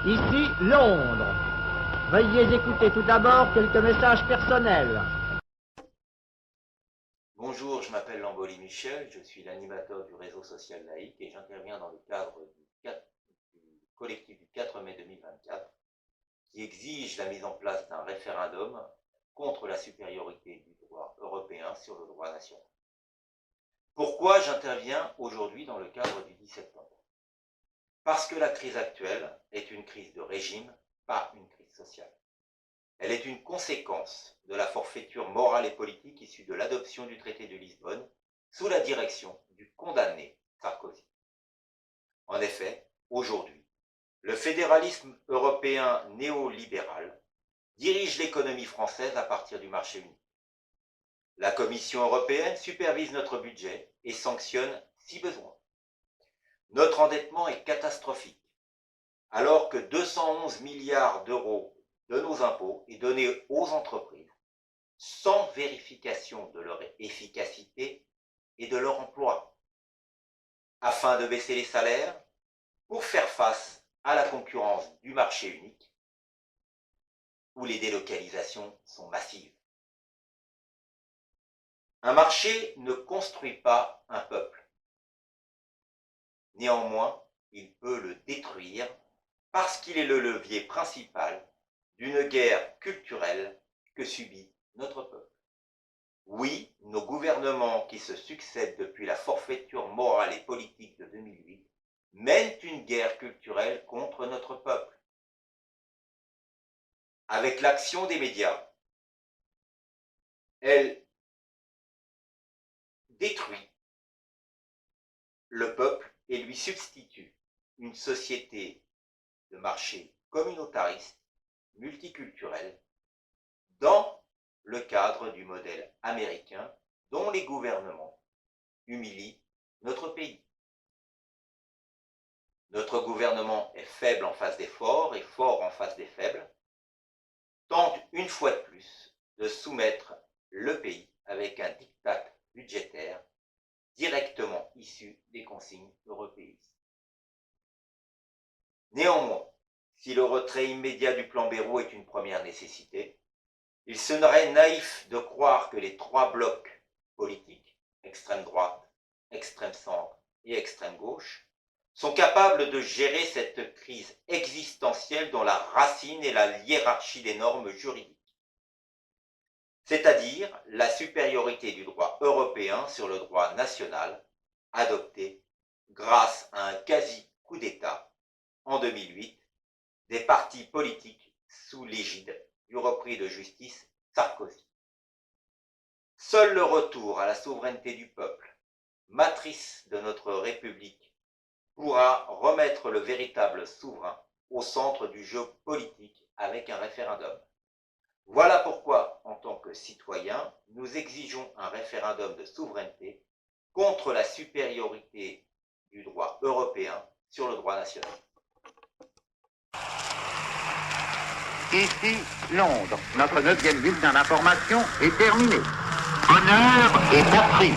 Ici Londres. Veuillez écouter tout d'abord quelques messages personnels. Bonjour, je m'appelle Lamboli Michel, je suis l'animateur du réseau social laïque et j'interviens dans le cadre du collectif du 4 mai 2024 qui exige la mise en place d'un référendum contre la supériorité du droit européen sur le droit national. Pourquoi j'interviens aujourd'hui dans le cadre du 10 septembre? Parce que la crise actuelle est une crise de régime, pas une crise sociale. Elle est une conséquence de la forfaiture morale et politique issue de l'adoption du traité de Lisbonne sous la direction du condamné Sarkozy. En effet, aujourd'hui, le fédéralisme européen néolibéral dirige l'économie française à partir du marché unique. La Commission européenne supervise notre budget et sanctionne si besoin. Notre endettement est catastrophique, alors que 211 milliards d'euros de nos impôts est donné aux entreprises sans vérification de leur efficacité et de leur emploi, afin de baisser les salaires pour faire face à la concurrence du marché unique où les délocalisations sont massives. Un marché ne construit pas un peuple. Néanmoins, il peut le détruire parce qu'il est le levier principal d'une guerre culturelle que subit notre peuple. Oui, nos gouvernements qui se succèdent depuis la forfaiture morale et politique de 2008 mènent une guerre culturelle contre notre peuple. Avec l'action des médias, elle détruit le peuple et lui substitue une société de marché communautariste, multiculturelle, dans le cadre du modèle américain dont les gouvernements humilient notre pays. Notre gouvernement est faible en face des forts et fort en face des faibles, tente une fois de plus de soumettre le pays avec un diktat budgétaire directement issu des consignes européistes. Néanmoins, si le retrait immédiat du plan Bayrou est une première nécessité, il serait naïf de croire que les trois blocs politiques, extrême droite, extrême centre et extrême gauche, sont capables de gérer cette crise existentielle dont la racine est la hiérarchie des normes juridiques, c'est-à-dire la supériorité du droit européen sur le droit national, adopté grâce à un quasi-coup d'État en 2008 des partis politiques sous l'égide du repris de justice Sarkozy. Seul le retour à la souveraineté du peuple, matrice de notre République, pourra remettre le véritable souverain au centre du jeu politique avec un référendum. Voilà pourquoi, en tant que citoyens, nous exigeons un référendum de souveraineté contre la supériorité du droit européen sur le droit national. Ici, Londres. Notre 9e bulletin d'information est terminé. Honneur et patrie.